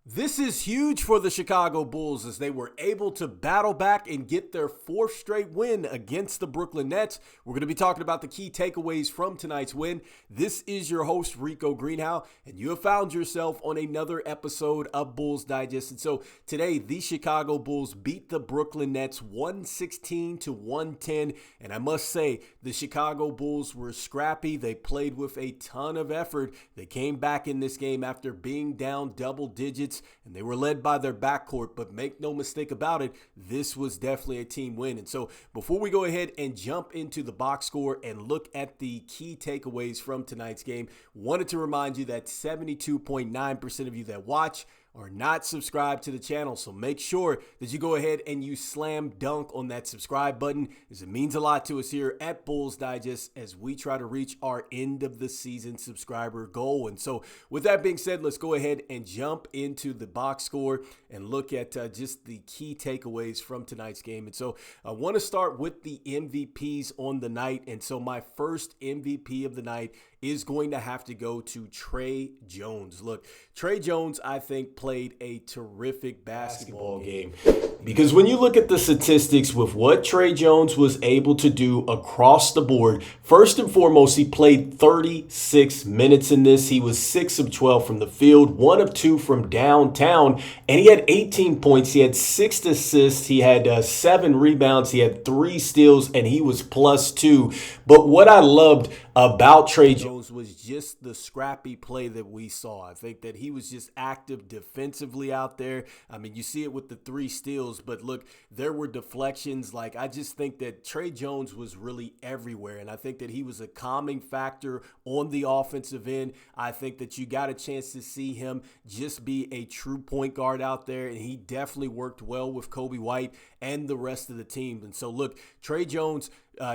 This is huge for the Chicago Bulls as they were able to battle back and get their fourth straight win against the Brooklyn Nets. We're going to be talking about the key takeaways from tonight's win. This is your host, Rico Greenhowe, and you have found yourself on another episode of Bulls Digest. And so today, the Chicago Bulls beat the Brooklyn Nets 116-110. And I must say, the Chicago Bulls were scrappy. They played with a ton of effort. They came back in this game after being down double digits, and they were led by their backcourt, but make no mistake about it, this was definitely a team win. And so before we go ahead and jump into the box score and look at the key takeaways from tonight's game, wanted to remind you that 72.9% of you that watch are not subscribed to the channel. So make sure that you go ahead and you slam dunk on that subscribe button, as it means a lot to us here at Bulls Digest as we try to reach our end of the season subscriber goal. And so with that being said, let's go ahead and jump into the box score and look at just the key takeaways from tonight's game. And so I want to start with the MVPs on the night. And so my first MVP of the night is going to have to go to Tre Jones. Look, Tre Jones, I think, played a terrific basketball game. Because when you look at the statistics with what Tre Jones was able to do across the board, first and foremost, he played 36 minutes in this. He was 6 of 12 from the field, 1 of 2 from downtown, and he had 18 points. He had 6 assists. He had 7 rebounds. He had 3 steals, and he was +2. But what I loved about Tre Jones was just the scrappy play that we saw. I think that he was just active defensively out there. I mean, you see it with the 3 steals, but look, there were deflections. Like, I just think that Tre Jones was really everywhere, and I think that he was a calming factor on the offensive end. I think that you got a chance to see him just be a true point guard out there, and he definitely worked well with Coby White and the rest of the team. And so, look, Tre Jones,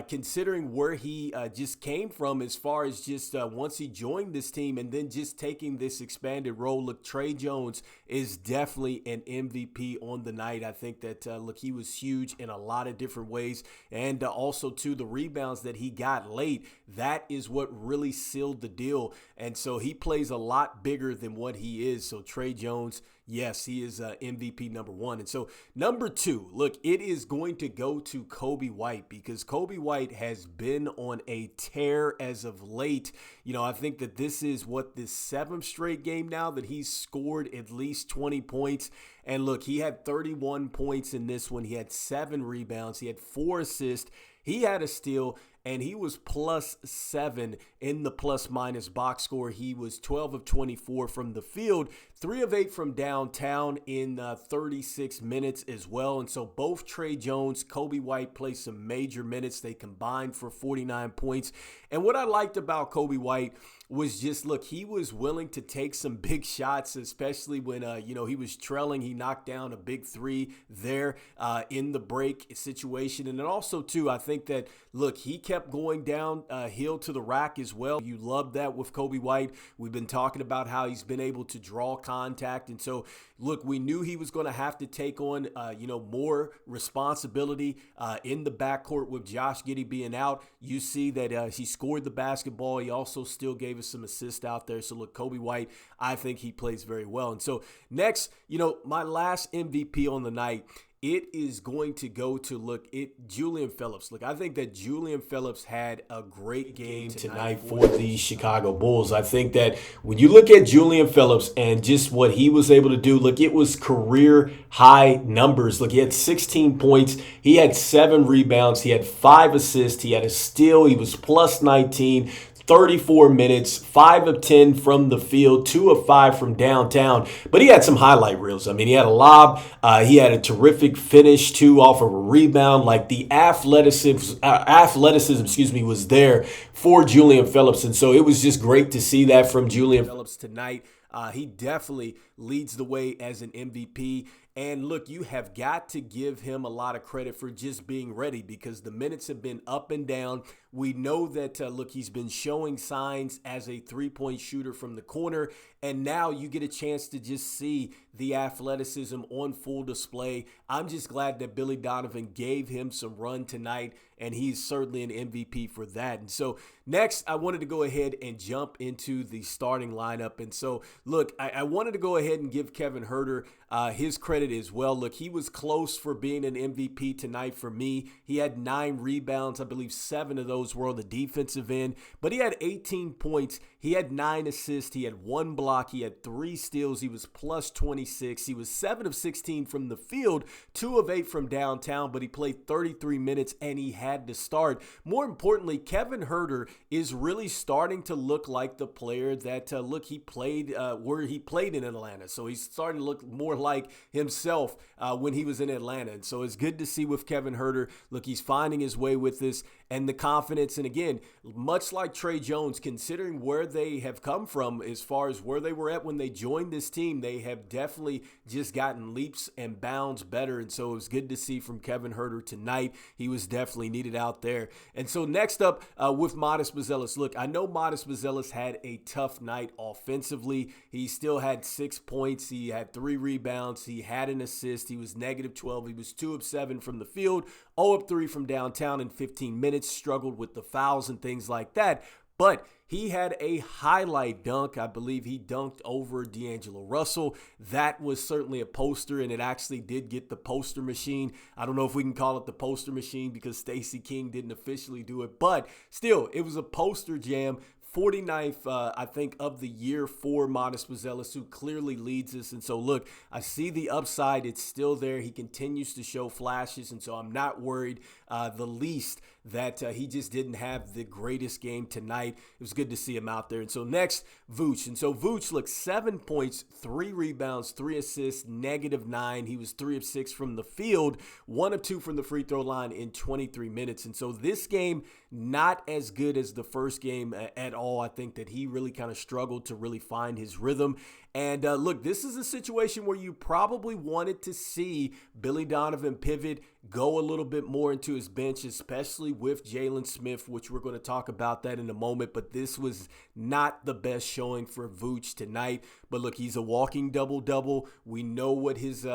considering where he just came from as far as just once he joined this team and then just taking this expanded role, look, Tre Jones is definitely an MVP on the night. I think that, look, he was huge in a lot of different ways. And also, too, the rebounds that he got late, that is what really sealed the deal. And so he plays a lot bigger than what he is. So Tre Jones, yes, he is MVP number 1. And so number 2, look, it is going to go to Coby White, because Coby White has been on a tear as of late. You know, I think that this is the 7th straight game now that he's scored at least 20 points. And look, he had 31 points in this one. He had 7 rebounds. He had 4 assists. He had a steal, and he was +7 in the plus-minus box score. He was 12 of 24 from the field, 3 of 8 from downtown in 36 minutes as well. And so both Tre Jones, Coby White played some major minutes. They combined for 49 points. And what I liked about Coby White was just, look, he was willing to take some big shots, especially when, he was trailing. He knocked down a big 3 there in the break situation. And then also, too, I think that, look, he kept going down hill to the rack as well. You love that with Coby White. We've been talking about how he's been able to draw contact. And so, look, we knew he was going to have to take on, more responsibility in the backcourt with Josh Giddey being out. You see that he scored the basketball. He also still gave us some assists out there. So, look, Coby White, I think he plays very well. And so next, my last MVP on the night, it is going to go to, Julian Phillips. Look, I think that Julian Phillips had a great game tonight for the Chicago Bulls. I think that when you look at Julian Phillips and just what he was able to do, look, it was career high numbers. Look, he had 16 points. He had 7 rebounds. He had 5 assists. He had a steal. He was +19. 34 minutes, 5 of 10 from the field, 2 of 5 from downtown. But he had some highlight reels. I mean, he had a lob. He had a terrific finish, too, off of a rebound. Like, the athleticism, was there for Julian Phillips. And so it was just great to see that from Julian Phillips tonight. He definitely leads the way as an MVP. And look, you have got to give him a lot of credit for just being ready because the minutes have been up and down. We know that, look, he's been showing signs as a three-point shooter from the corner, and now you get a chance to just see the athleticism on full display. I'm just glad that Billy Donovan gave him some run tonight, and he's certainly an MVP for that. And so next, I wanted to go ahead and jump into the starting lineup. And so, look, I wanted to go ahead and give Kevin Huerter his credit as well. Look, he was close for being an MVP tonight for me. He had 9 rebounds. I believe 7 of those were on the defensive end, but he had 18 points. He had 9 assists. He had 1 block. He had 3 steals. He was plus 26. He was 7 of 16 from the field, 2 of 8 from downtown, but he played 33 minutes and he had to start. More importantly, Kevin Huerter is really starting to look like the player that, he played where he played in Atlanta. So he's starting to look more like himself when he was in Atlanta. And so it's good to see with Kevin Huerter. Look, he's finding his way with this and the confidence. And again, much like Tre Jones, considering where they have come from as far as where they were at when they joined this team, they have definitely just gotten leaps and bounds better. And so it was good to see from Kevin Huerter tonight. He was definitely needed out there. And so next up with Modest Buzelis. Look, I know Modest Buzelis had a tough night offensively. He still had 6 points. He had 3 rebounds. He had an assist. He was negative 12. He was 2 of 7 from the field, 0 of 3 from downtown in 15 minutes, struggled with the fouls and things like that. But he had a highlight dunk. I believe he dunked over D'Angelo Russell. That was certainly a poster, and it actually did get the poster machine. I don't know if we can call it the poster machine because Stacey King didn't officially do it, but still, it was a poster jam. 49th, I think, of the year for Modest Buzelis, who clearly leads us. And so, look, I see the upside. It's still there. He continues to show flashes, and so I'm not worried the least that he just didn't have the greatest game tonight. It was good to see him out there. And so next, Vooch. And so Vooch, look, 7 points, 3 rebounds, 3 assists, negative 9. He was 3 of 6 from the field, 1 of 2 from the free throw line in 23 minutes. And so this game, not as good as the first game at all. I think that he really kind of struggled to really find his rhythm. And look, this is a situation where you probably wanted to see Billy Donovan pivot, go a little bit more into his bench, especially with Jalen Smith, which we're going to talk about that in a moment. But this was not the best showing for Vooch tonight. But look, he's a walking double-double. We know what his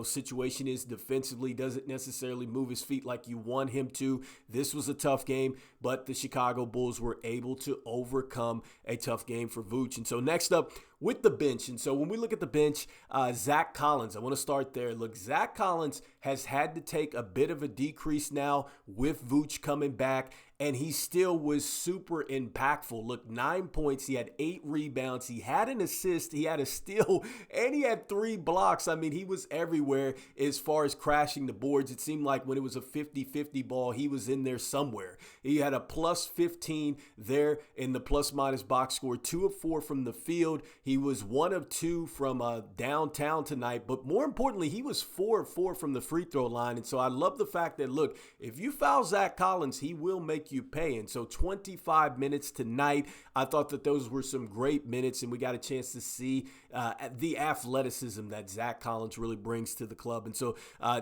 situation is defensively. Doesn't necessarily move his feet like you want him to. This was a tough game, but the Chicago Bulls were able to overcome a tough game for Vooch. And so next up, with the bench. And so when we look at the bench, Zac Collins, I want to start there. Look, Zac Collins has had to take a bit of a decrease now with Vooch coming back, and he still was super impactful. Look, 9 points. He had 8 rebounds. He had an assist. He had a steal, and he had 3 blocks. I mean, he was everywhere as far as crashing the boards. It seemed like when it was a 50-50 ball, he was in there somewhere. He had a plus 15 there in the plus-minus box score, 2 of 4 from the field. He was 1 of 2 from downtown tonight, but more importantly, he was 4 of 4 from the free throw line. And so I love the fact that, look, if you foul Zac Collins, he will make you pay. And so 25 minutes tonight, I thought that those were some great minutes, and we got a chance to see the athleticism that Zac Collins really brings to the club. And so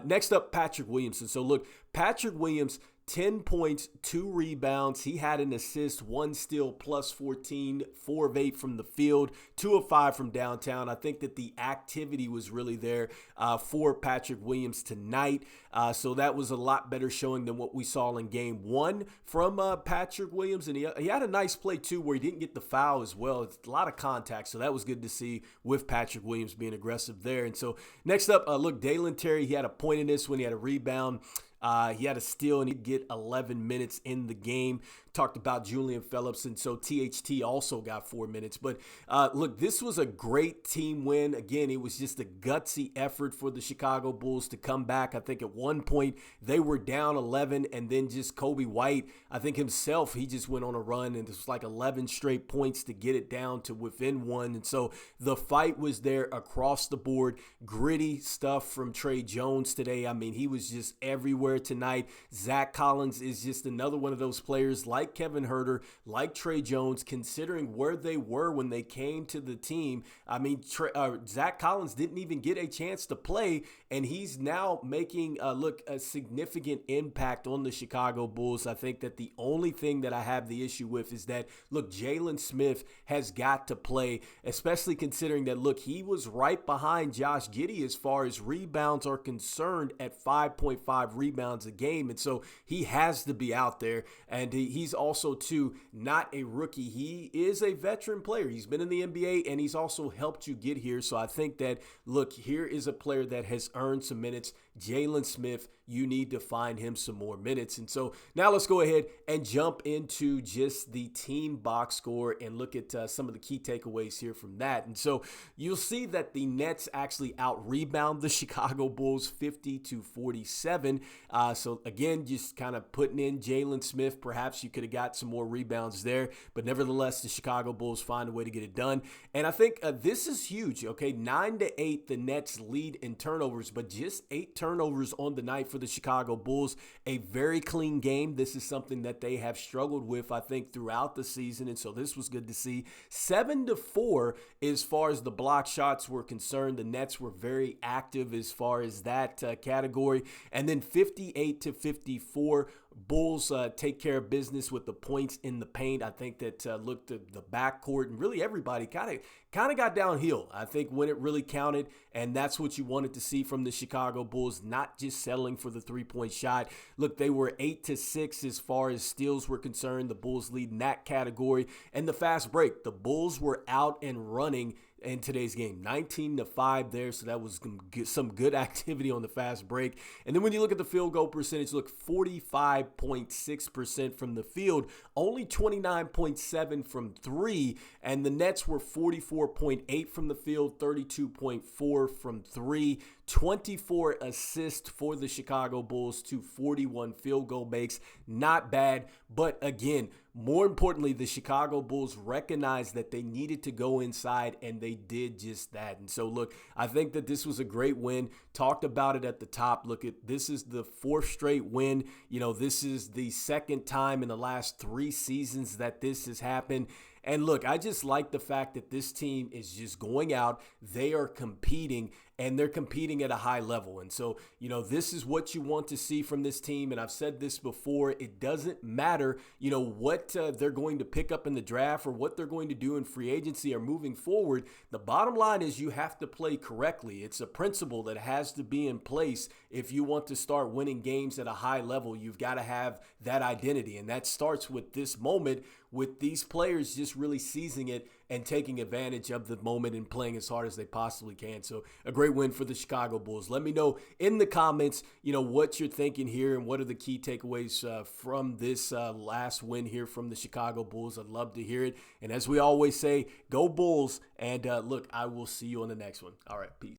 next up, Patrick Williams. And so, look, Patrick Williams, 10 points, 2 rebounds. He had an assist, 1 steal, plus 14, 4 of 8 from the field, 2 of 5 from downtown. I think that the activity was really there for Patrick Williams tonight. So that was a lot better showing than what we saw in game 1 from Patrick Williams. And he had a nice play, too, where he didn't get the foul as well. It's a lot of contact, so that was good to see with Patrick Williams being aggressive there. And so next up, look, Dalen Terry, he had a point in this when he had a rebound. He had a steal, and he'd get 11 minutes in the game. Talked about Julian Phillips, and so THT also got 4 minutes. But look, this was a great team win. Again, it was just a gutsy effort for the Chicago Bulls to come back. I think at one point they were down 11, and then just Coby White, I think himself, he just went on a run, and it was like 11 straight points to get it down to within 1. And so the fight was there across the board. Gritty stuff from Tre Jones today. I mean, he was just everywhere tonight. Zac Collins is just another one of those players like like Kevin Huerter, like Tre Jones, considering where they were when they came to the team. I mean, Zac Collins didn't even get a chance to play, and he's now making a significant impact on the Chicago Bulls. I think that the only thing that I have the issue with is that, look, Jalen Smith has got to play, especially considering that, look, he was right behind Josh Giddey as far as rebounds are concerned at 5.5 rebounds a game. And so he has to be out there. And he's also, too, not a rookie. He is a veteran player. He's been in the NBA, and he's also helped you get here. So I think that, look, here is a player that has earned some minutes. Jalen Smith, you need to find him some more minutes. And so now let's go ahead and jump into just the team box score and look at some of the key takeaways here from that. And so you'll see that the Nets actually out-rebound the Chicago Bulls 50-47. So again, just kind of putting in Jalen Smith. Perhaps you could have got some more rebounds there, but nevertheless, the Chicago Bulls find a way to get it done. And I think this is huge, okay? 9-8, the Nets lead in turnovers, but just 8 turnovers on the night for the Chicago Bulls. A very clean game. This is something that they have struggled with, I think, throughout the season, and so this was good to see. 7-4 as far as the block shots were concerned. The Nets were very active as far as that category. And then 58-54, Bulls take care of business with the points in the paint. I think that looked at the backcourt and really everybody kind of got downhill, I think, when it really counted, and that's what you wanted to see from the Chicago Bulls, not just settling for the three-point shot. Look, they were 8-6 as far as steals were concerned. The Bulls lead in that category. And the fast break, the Bulls were out and running in today's game, 19-5 there, so that was some good activity on the fast break. And then when you look at the field goal percentage, look, 45.6% from the field, only 29.7 from three, and the Nets were 44.8 from the field, 32.4 from three. 24 assists for the Chicago Bulls to 41 field goal makes. Not bad, but again, more importantly, the Chicago Bulls recognized that they needed to go inside, and they did just that. And so, look, I think that this was a great win. Talked about it at the top. Look, this is the 4th straight win. You know, this is the 2nd time in the last 3 seasons that this has happened. And look, I just like the fact that this team is just going out. They are competing, and they're competing at a high level. And so, you know, this is what you want to see from this team. And I've said this before, it doesn't matter, you know, what they're going to pick up in the draft or what they're going to do in free agency or moving forward. The bottom line is you have to play correctly. It's a principle that has to be in place if you want to start winning games at a high level. You've got to have that identity. And that starts with this moment, with these players just really seizing it and taking advantage of the moment and playing as hard as they possibly can. So a great win for the Chicago Bulls. Let me know in the comments, you know, what you're thinking here and what are the key takeaways from this last win here from the Chicago Bulls. I'd love to hear it. And as we always say, go Bulls. And look, I will see you on the next one. All right, peace.